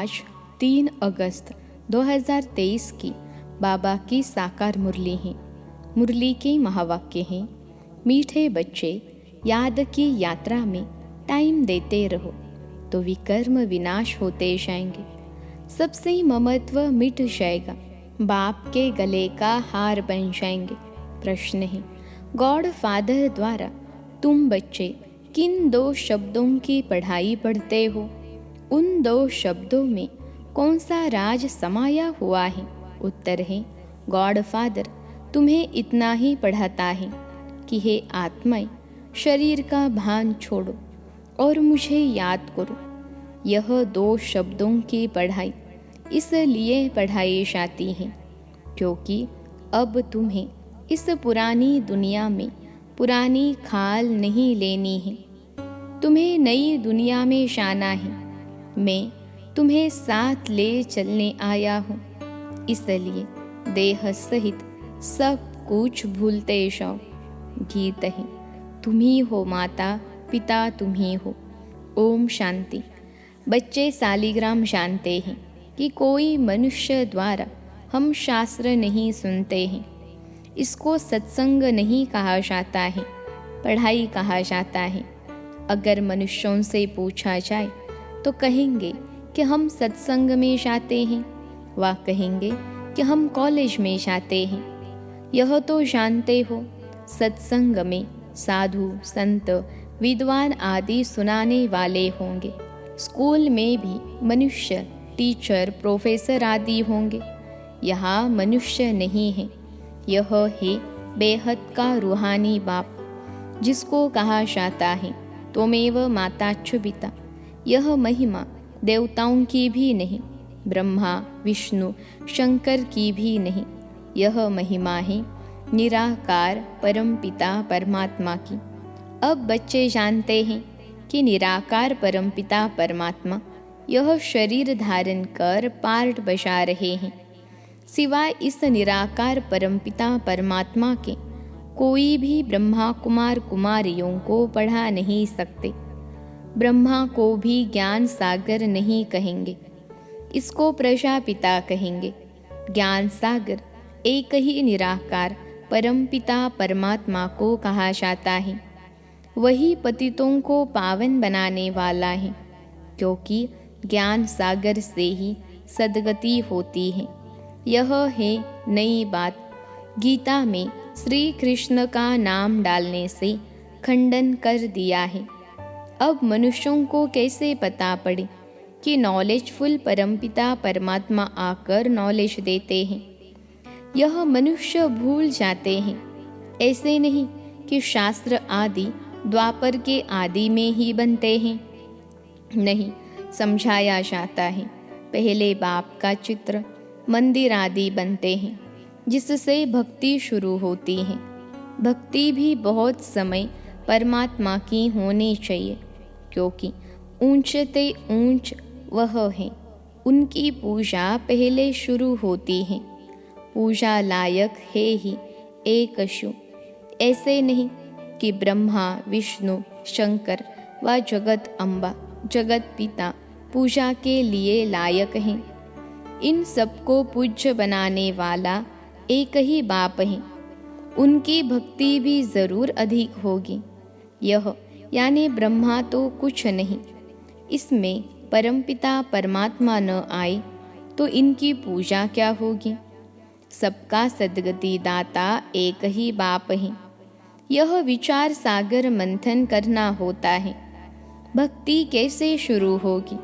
आज 3 अगस्त 2023 की बाबा की साकार मुरली है। मुरली के महावाक्य हैं, मीठे बच्चे याद की यात्रा में टाइम देते रहो तो विकर्म विनाश होते जाएंगे। सबसे ममत्व मिट जाएगा, बाप के गले का हार बन जाएंगे। प्रश्न है, गॉड फादर द्वारा तुम बच्चे किन 2 शब्दों की पढ़ाई पढ़ते हो? उन 2 शब्दों में कौन सा राज समाया हुआ है? उत्तर है, गॉड फादर तुम्हें इतना ही पढ़ाता है कि हे आत्माएं, शरीर का भान छोड़ो और मुझे याद करो। यह 2 शब्दों की पढ़ाई इसलिए पढ़ाई जाती है क्योंकि अब तुम्हें इस पुरानी दुनिया में पुरानी खाल नहीं लेनी है। तुम्हें नई दुनिया में जाना है। मैं तुम्हें साथ ले चलने आया हूँ, इसलिए देह सहित सब कुछ भूलते जाओ। गीत है, तुम ही हो माता पिता, तुम ही हो। ओम शांति। बच्चे सालिग्राम जानते हैं कि कोई मनुष्य द्वारा हम शास्त्र नहीं सुनते हैं। इसको सत्संग नहीं कहा जाता है, पढ़ाई कहा जाता है। अगर मनुष्यों से पूछा जाए तो कहेंगे कि हम सत्संग में जाते हैं, व कहेंगे कि हम कॉलेज में जाते हैं। यह तो जानते हो, सत्संग में साधु संत विद्वान आदि सुनाने वाले होंगे। स्कूल में भी मनुष्य टीचर प्रोफेसर आदि होंगे। यहाँ मनुष्य नहीं है, यह है बेहद का रूहानी बाप, जिसको कहा जाता है त्वमेव माताच्च पिता। यह महिमा देवताओं की भी नहीं, ब्रह्मा विष्णु शंकर की भी नहीं। यह महिमा है निराकार परम पिता परमात्मा की। अब बच्चे जानते हैं कि निराकार परम पिता परमात्मा यह शरीर धारण कर पार्ट बजा रहे हैं। सिवाय इस निराकार परमपिता परमात्मा के कोई भी ब्रह्मा कुमार कुमारियों को पढ़ा नहीं सकते। ब्रह्मा को भी ज्ञान सागर नहीं कहेंगे, इसको प्रजापिता कहेंगे। ज्ञान सागर एक ही निराकार परमपिता परमात्मा को कहा जाता है। वही पतितों को पावन बनाने वाला है, क्योंकि ज्ञान सागर से ही सद्गति होती है। यह है नई बात। गीता में श्री कृष्ण का नाम डालने से खंडन कर दिया है। अब मनुष्यों को कैसे पता पड़े कि नॉलेजफुल परमपिता परमात्मा आकर नॉलेज देते हैं? यह मनुष्य भूल जाते हैं। ऐसे नहीं कि शास्त्र आदि द्वापर के आदि में ही बनते हैं, नहीं, समझाया जाता है। पहले बाप का चित्र मंदिर आदि बनते हैं, जिससे भक्ति शुरू होती है। भक्ति भी बहुत समय परमात्मा की होनी चाहिए, क्योंकि ऊंचते ऊंच वह है। उनकी पूजा पहले शुरू होती है। पूजा लायक है ही एक शु। ऐसे नहीं कि ब्रह्मा विष्णु शंकर व जगत अम्बा जगत पिता पूजा के लिए लायक हैं। इन सबको पूज्य बनाने वाला एक ही बाप है। उनकी भक्ति भी जरूर अधिक होगी। यह यानी ब्रह्मा तो कुछ नहीं, इसमें परमपिता परमात्मा न आए तो इनकी पूजा क्या होगी? सबका सद्गति दाता एक ही बाप है। यह विचार सागर मंथन करना होता है। भक्ति कैसे शुरू होगी?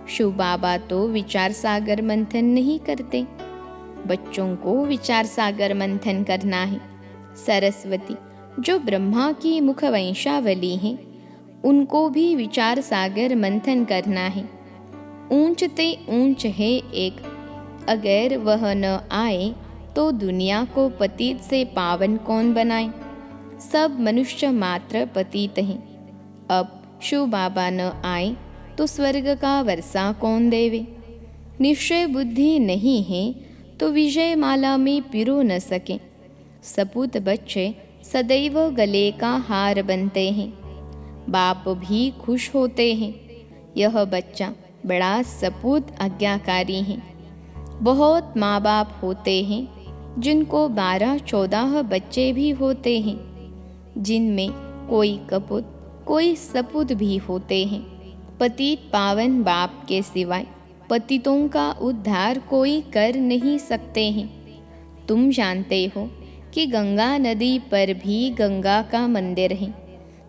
शिव बाबा तो विचार सागर मंथन नहीं करते। बच्चों को विचार सागर मंथन करना है। सरस्वती जो ब्रह्मा की मुख वंशावली है, उनको भी विचार सागर मंथन करना है। ऊंचते ऊंच है एक, अगर वह न आए तो दुनिया को पतित से पावन कौन बनाए? सब मनुष्य मात्र पतित हैं। अब शिव बाबा न आए तो स्वर्ग का वर्षा कौन देवे? निश्चय बुद्धि नहीं है तो विजय माला में पिरो न सके। सपूत बच्चे सदैव गले का हार बनते हैं। बाप भी खुश होते हैं। यह बच्चा बड़ा सपूत आज्ञाकारी हैं। बहुत माँ बाप होते हैं जिनको 12-14 बच्चे भी होते हैं, जिनमें कोई कपूत कोई सपूत भी होते हैं। पतित पावन बाप के सिवाय पतितों का उद्धार कोई कर नहीं सकते हैं। तुम जानते हो कि गंगा नदी पर भी गंगा का मंदिर है,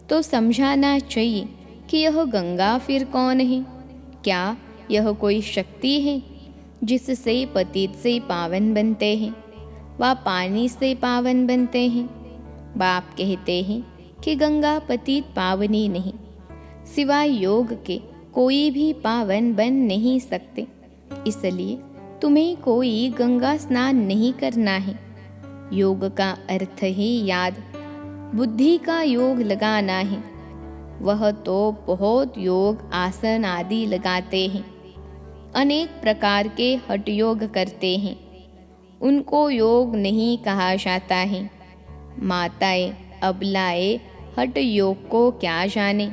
तो समझाना चाहिए कि यह गंगा फिर कौन है? क्या यह कोई शक्ति है जिससे पतित से पावन बनते हैं व पानी से पावन बनते हैं? बाप कहते हैं कि गंगा पतित पावनी नहीं, सिवाय योग के कोई भी पावन बन नहीं सकते। इसलिए तुम्हें कोई गंगा स्नान नहीं करना है। योग का अर्थ है याद, बुद्धि का योग लगाना है। वह तो बहुत योग आसन आदि लगाते हैं, अनेक प्रकार के हठ योग करते हैं, उनको योग नहीं कहा जाता है। माताएं अबलाएं हठ योग को क्या जाने।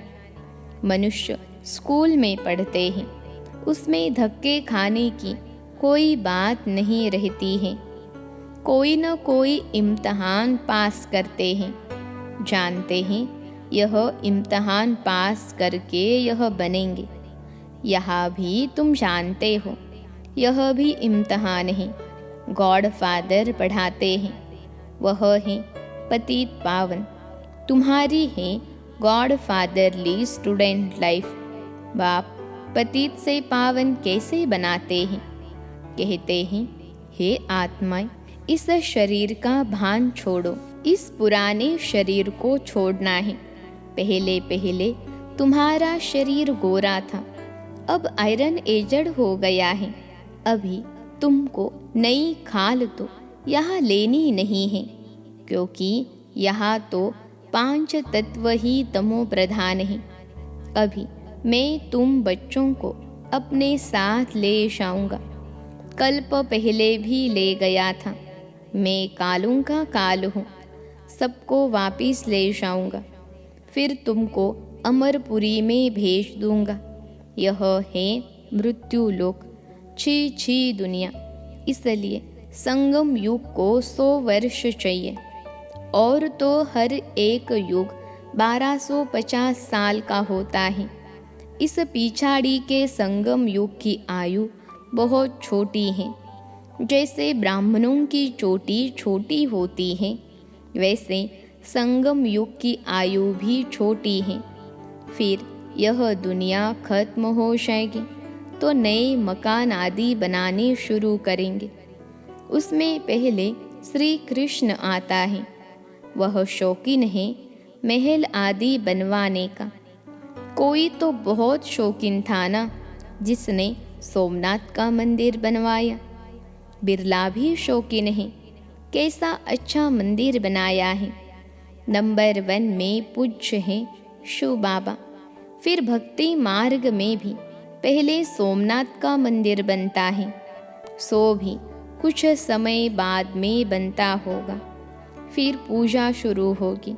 मनुष्य स्कूल में पढ़ते हैं, उसमें धक्के खाने की कोई बात नहीं रहती है। कोई न कोई इम्तहान पास करते हैं, जानते हैं यह इम्तहान पास करके यह बनेंगे। यहाँ भी तुम जानते हो यह भी इम्तहान है। गॉड फादर पढ़ाते हैं, वह है पतित पावन। तुम्हारी है गॉड फादरली स्टूडेंट लाइफ। बाप पतित से पावन कैसे बनाते हैं? कहते हैं, हे आत्माएं, इस शरीर का भान छोड़ो, इस पुराने शरीर को छोड़ना है। पहले पहले तुम्हारा शरीर गोरा था, अब आयरन एजड हो गया है। अभी तुमको नई खाल तो यहाँ लेनी नहीं है, क्योंकि यहाँ तो 5 तत्व ही तमो प्रधान है। अभी मैं तुम बच्चों को अपने साथ ले जाऊंगा। कल्प पहले भी ले गया था। मैं कालों का काल हूँ, सबको वापिस ले जाऊंगा। फिर तुमको अमरपुरी में भेज दूंगा। यह है मृत्यु लोक, छी छी दुनिया। इसलिए संगम युग को 100 वर्ष चाहिए, और तो हर एक युग 1250 साल का होता है। इस पिछाड़ी के संगम युग की आयु बहुत छोटी है। जैसे ब्राह्मणों की चोटी छोटी होती है, वैसे संगम युग की आयु भी छोटी है। फिर यह दुनिया खत्म हो जाएगी तो नए मकान आदि बनाने शुरू करेंगे। उसमें पहले श्री कृष्ण आता है। वह शौकीन है महल आदि बनवाने का। कोई तो बहुत शौकीन था ना, जिसने सोमनाथ का मंदिर बनवाया। बिरला भी शौकीन है, कैसा अच्छा मंदिर बनाया है। नंबर 1 में पूज्य है शिव बाबा। फिर भक्ति मार्ग में भी पहले सोमनाथ का मंदिर बनता है, सो भी कुछ समय बाद में बनता होगा। फिर पूजा शुरू होगी।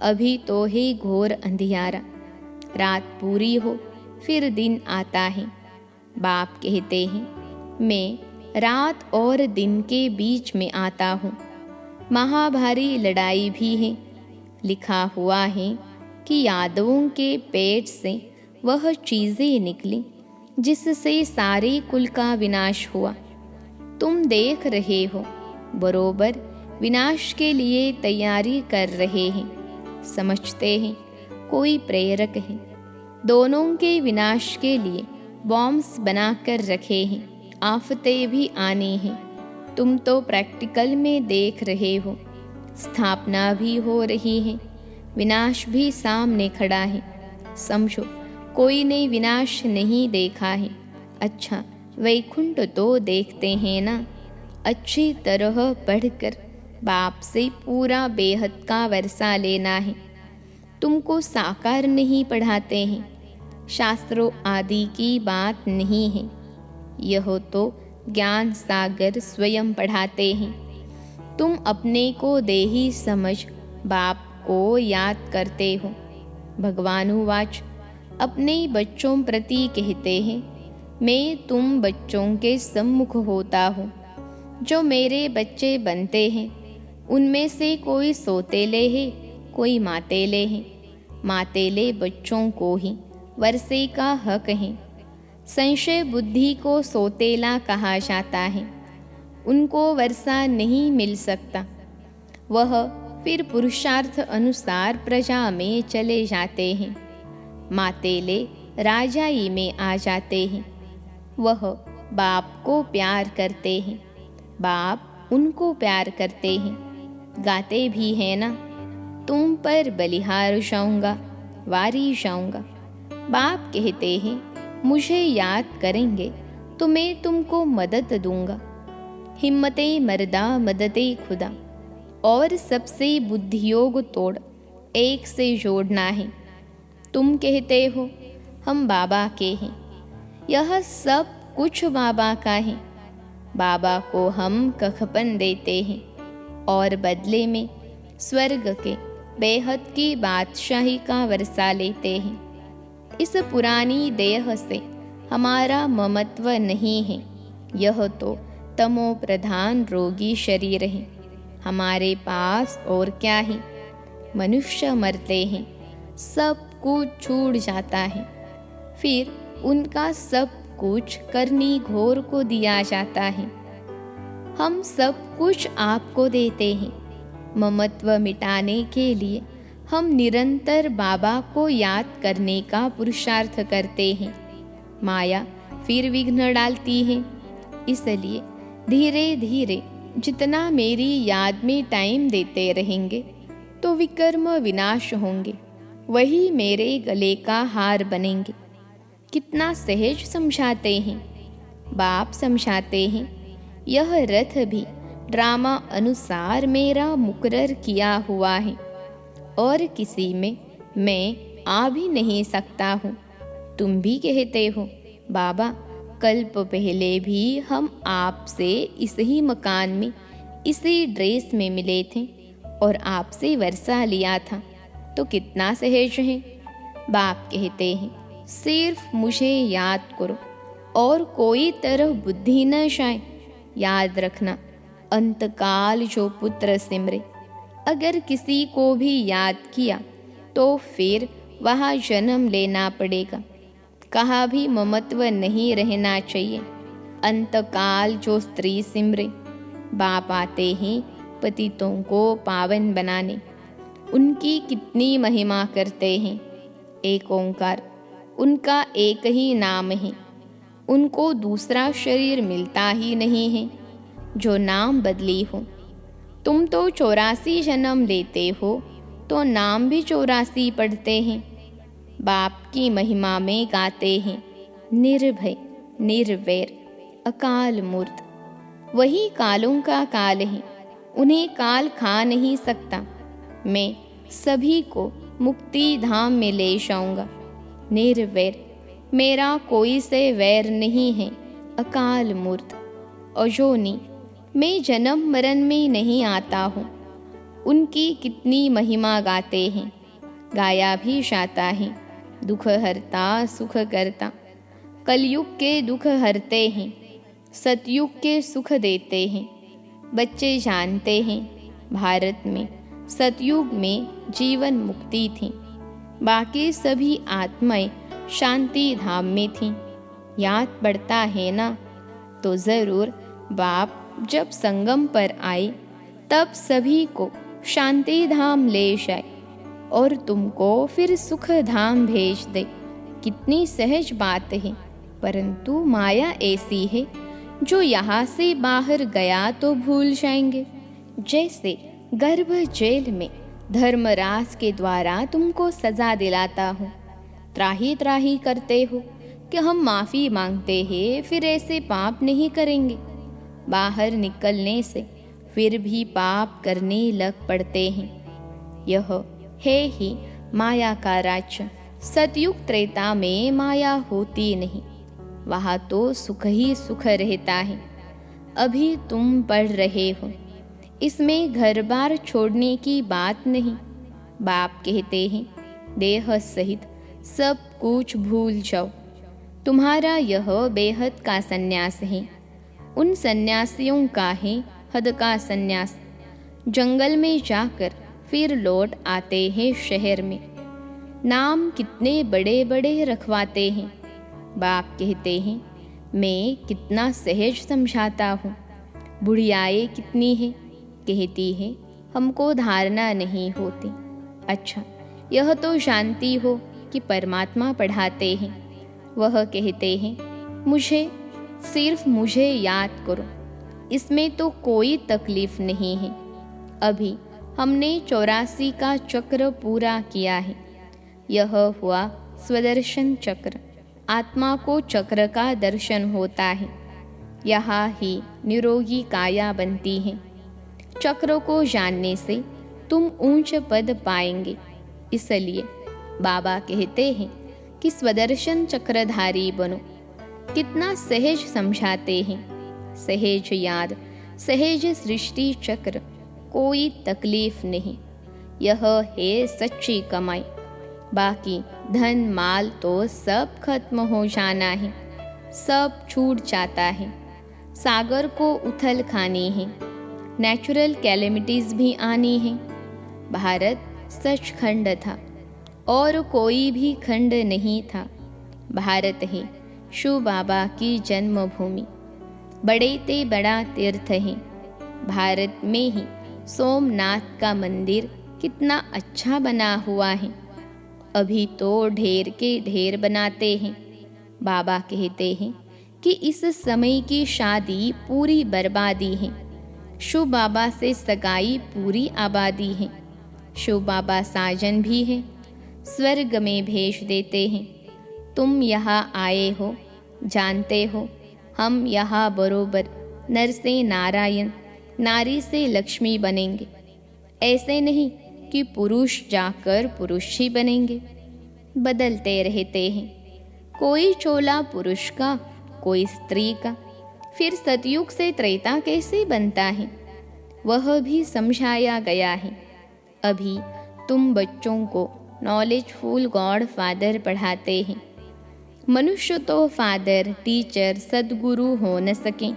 अभी तो है घोर अंधियारा, रात पूरी हो फिर दिन आता है। बाप कहते हैं, मैं रात और दिन के बीच में आता हूँ। महाभारी लड़ाई भी है। लिखा हुआ है कि यादवों के पेट से वह चीज़ें निकली जिससे सारे कुल का विनाश हुआ। तुम देख रहे हो, बरोबर विनाश के लिए तैयारी कर रहे हैं। समझते हैं कोई प्रेरक है। दोनों के विनाश के लिए बॉम्ब्स बनाकर रखे हैं। आफतें भी आनी हैं। तुम तो प्रैक्टिकल में देख रहे हो। स्थापना भी हो रही है, विनाश भी सामने खड़ा है। समझो कोई ने विनाश नहीं देखा है। अच्छा, वैकुंठ तो देखते हैं ना। अच्छी तरह पढ़कर बाप से पूरा बेहद का वर्षा लेना है। तुमको साकार नहीं पढ़ाते हैं, शास्त्रों आदि की बात नहीं है। यह तो ज्ञान सागर स्वयं पढ़ाते हैं। तुम अपने को देही समझ बाप को याद करते हो। भगवानुवाच अपने बच्चों प्रति कहते हैं, मैं तुम बच्चों के सम्मुख होता हूँ। जो मेरे बच्चे बनते हैं उनमें से कोई सौतेले हैं, कोई मातेले हैं। मातेले बच्चों को ही वर्षे का हक है। संशय बुद्धि को सौतेला कहा जाता है। उनको वर्षा नहीं मिल सकता। वह फिर पुरुषार्थ अनुसार प्रजा में चले जाते हैं। मातेले राजाई में आ जाते हैं। वह बाप को प्यार करते हैं, बाप उनको प्यार करते हैं। गाते भी हैं ना, तुम पर बलिहार जाऊंगा, वारी जाऊंगा। बाप कहते हैं मुझे याद करेंगे तो मैं तुमको मदद दूंगा। हिम्मते मर्दा मददे खुदा। और सबसे बुद्धियोग तोड़ एक से जोड़ना है। तुम कहते हो हम बाबा के हैं, यह सब कुछ बाबा का है। बाबा को हम कखपन देते हैं और बदले में स्वर्ग के बेहद की बादशाही का वर्षा लेते हैं। इस पुरानी देह से हमारा ममत्व नहीं है। यह तो तमो प्रधान रोगी शरीर है। हमारे पास और क्या है? मनुष्य मरते हैं, सब कुछ छूट जाता है। फिर उनका सब कुछ करनी घोर को दिया जाता है। हम सब कुछ आपको देते हैं। ममत्व मिटाने के लिए हम निरंतर बाबा को याद करने का पुरुषार्थ करते हैं। माया फिर विघ्न डालती है। इसलिए धीरे धीरे जितना मेरी याद में टाइम देते रहेंगे तो विकर्म विनाश होंगे, वही मेरे गले का हार बनेंगे। कितना सहज समझाते हैं। बाप समझाते हैं यह रथ भी ड्रामा अनुसार मेरा मुकर्रर किया हुआ है और किसी में मैं आ भी नहीं सकता हूँ। तुम भी कहते हो बाबा कल्प पहले भी हम आपसे इस ही मकान में इसी ड्रेस में मिले थे और आपसे वर्षा लिया था, तो कितना सहज है। बाप कहते हैं सिर्फ मुझे याद करो और कोई तरह बुद्धि न जाए। याद रखना अंतकाल जो पुत्र सिमरे, अगर किसी को भी याद किया तो फिर वहाँ जन्म लेना पड़ेगा। कहा भी ममत्व नहीं रहना चाहिए। अंतकाल जो स्त्री सिमरे, बाप आते हैं पतितों को पावन बनाने। उनकी कितनी महिमा करते हैं। एक ओंकार, उनका एक ही नाम है। उनको दूसरा शरीर मिलता ही नहीं है जो नाम बदली हो। तुम तो 84 जन्म लेते हो तो नाम भी 84 पढ़ते हैं। बाप की महिमा में गाते हैं निर्भय निर्वैर अकाल मूर्त। वही कालों का काल है, उन्हें काल खा नहीं सकता। मैं सभी को मुक्ति धाम में ले जाऊंगा। निर्वैर, मेरा कोई से वैर नहीं है। अकाल मूर्त अजोनी, मैं जन्म मरण में नहीं आता हूँ। उनकी कितनी महिमा गाते हैं। गाया भी जाता है दुख हरता सुख करता। कलयुग के दुख हरते हैं, सतयुग के सुख देते हैं। बच्चे जानते हैं भारत में सतयुग में जीवन मुक्ति थी, बाकी सभी आत्माएं शांति धाम में थीं। याद पड़ता है ना? तो ज़रूर बाप जब संगम पर आए तब सभी को शांति धाम ले जाए और तुमको फिर सुख धाम भेज दे। कितनी सहज बात है। परंतु माया ऐसी है जो यहाँ से बाहर गया तो भूल जाएंगे। जैसे गर्भ जेल में धर्मराज के द्वारा तुमको सजा दिलाता हूँ। त्राही त्राही करते हो कि हम माफ़ी मांगते हैं, फिर ऐसे पाप नहीं करेंगे। बाहर निकलने से फिर भी पाप करने लग पड़ते हैं। यह है ही माया का राज्य। सतयुग त्रेता में माया होती नहीं, वहाँ तो सुख ही सुख रहता है। अभी तुम पढ़ रहे हो, इसमें घर बार छोड़ने की बात नहीं। बाप कहते हैं देह सहित सब कुछ भूल जाओ। तुम्हारा यह बेहद का संन्यास है, उन सन्यासियों का है हद का संन्यास। जंगल में जाकर फिर लौट आते हैं शहर में। नाम कितने बड़े बड़े रखवाते हैं। बाप कहते हैं मैं कितना सहज समझाता हूँ। बुढ़ियाएँ कितनी है, कहती है हमको धारणा नहीं होती। अच्छा, यह तो जानती हो कि परमात्मा पढ़ाते हैं। वह कहते हैं मुझे, सिर्फ मुझे याद करो, इसमें तो कोई तकलीफ नहीं है। अभी हमने 84 का चक्र पूरा किया है। यह हुआ स्वदर्शन चक्र। आत्मा को चक्र का दर्शन होता है। यहाँ ही निरोगी काया बनती है। चक्र को जानने से तुम ऊंच पद पाएंगे। इसलिए बाबा कहते हैं कि स्वदर्शन चक्रधारी बनो। कितना सहज समझाते हैं। सहज याद, सहज सृष्टि चक्र, कोई तकलीफ नहीं। यह है सच्ची कमाई। बाकी धन माल तो सब खत्म हो जाना है, सब छूट जाता है। सागर को उथल खानी है, नेचुरल कैलेमिटीज भी आनी है। भारत सचखंड था और कोई भी खंड नहीं था। भारत है शिव बाबा की जन्मभूमि। बड़े ते बड़ा तीर्थ है। भारत में ही सोमनाथ का मंदिर कितना अच्छा बना हुआ है। अभी तो ढेर के ढेर बनाते हैं। बाबा कहते हैं कि इस समय की शादी पूरी बर्बादी है। शिव बाबा से सगाई पूरी आबादी है। शिव बाबा साजन भी है, स्वर्ग में भेज देते हैं। तुम यहाँ आए हो, जानते हो हम यहाँ बरोबर नर से नारायण, नारी से लक्ष्मी बनेंगे। ऐसे नहीं कि पुरुष जाकर पुरुष ही बनेंगे। बदलते रहते हैं, कोई चोला पुरुष का, कोई स्त्री का। फिर सतयुग से त्रेता कैसे बनता है, वह भी समझाया गया है। अभी तुम बच्चों को नॉलेजफुल गॉड फादर पढ़ाते हैं। मनुष्य तो फादर, टीचर, सद्गुरु हो न सके।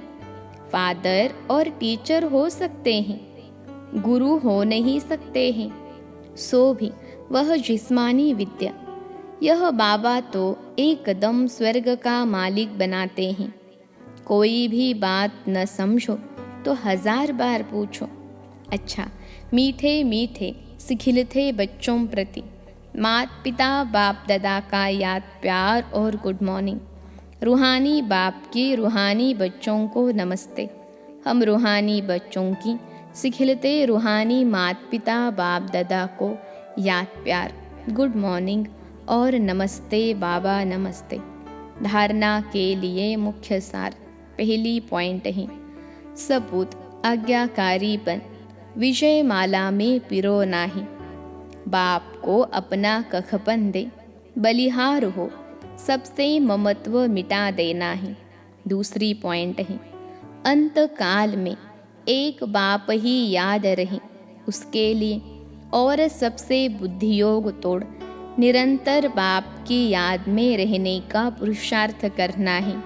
फादर और टीचर हो सकते हैं, गुरु हो नहीं सकते हैं। सो भी वह जिस्मानी विद्या। यह बाबा तो एकदम स्वर्ग का मालिक बनाते हैं। कोई भी बात न समझो तो 1000 बार पूछो। अच्छा, मीठे मीठे सिखिलते बच्चों प्रति माता पिता बाप दादा का याद प्यार और गुड मॉर्निंग। रूहानी बाप के रूहानी बच्चों को नमस्ते। हम रूहानी बच्चों की सिखिलते रूहानी माता पिता बाप दादा को याद प्यार, गुड मॉर्निंग और नमस्ते बाबा नमस्ते। धारणा के लिए मुख्य सार पहली पॉइंट है सपूत आज्ञाकारीपन। विजय माला में पिरो नाही। बाप को अपना कखपन दे, बलिहार हो, सबसे ममत्व मिटा देना है। दूसरी पॉइंट है अंत काल में एक बाप ही याद रहे, उसके लिए और सबसे बुद्धियोग तोड़ निरंतर बाप की याद में रहने का पुरुषार्थ करना है।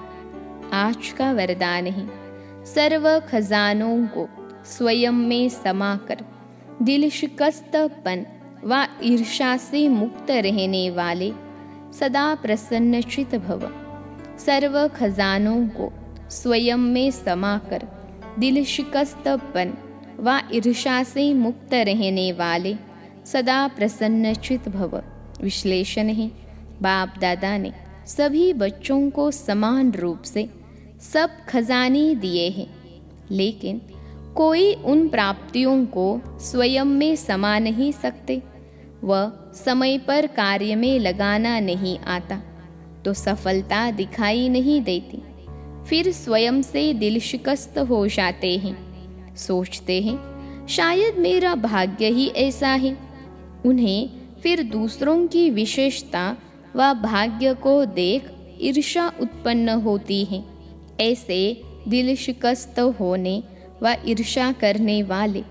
आज का वरदान है सर्व खजानों को स्वयं में समा कर दिल शिकस्तपन व ईर्ष्या से मुक्त रहने वाले सदा प्रसन्नचित भव। सर्व खजानों को स्वयं में समा कर दिल शिकस्तपन व ईर्ष्या से मुक्त रहने वाले सदा प्रसन्नचित भव। विश्लेषण है बाप दादा ने सभी बच्चों को समान रूप से सब खजाने दिए हैं, लेकिन कोई उन प्राप्तियों को स्वयं में समा नहीं सकते। वह समय पर कार्य में लगाना नहीं आता तो सफलता दिखाई नहीं देती। फिर स्वयं से दिल शिकस्त हो जाते हैं। सोचते हैं शायद मेरा भाग्य ही ऐसा है। उन्हें फिर दूसरों की विशेषता व भाग्य को देख ईर्ष्या उत्पन्न होती है। ऐसे दिल शिकस्त होने व ईर्ष्या करने वाले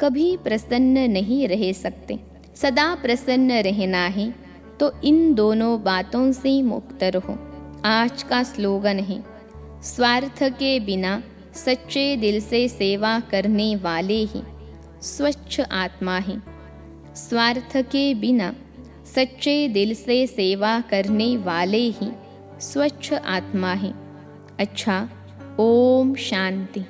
कभी प्रसन्न नहीं रह सकते। सदा प्रसन्न रहना है तो इन दोनों बातों से मुक्त रहो। आज का स्लोगन है, स्वार्थ के बिना सच्चे दिल से सेवा करने वाले ही स्वच्छ आत्मा हैं। स्वार्थ के बिना सच्चे दिल से सेवा करने वाले ही स्वच्छ आत्मा हैं। अच्छा, ओम शांति।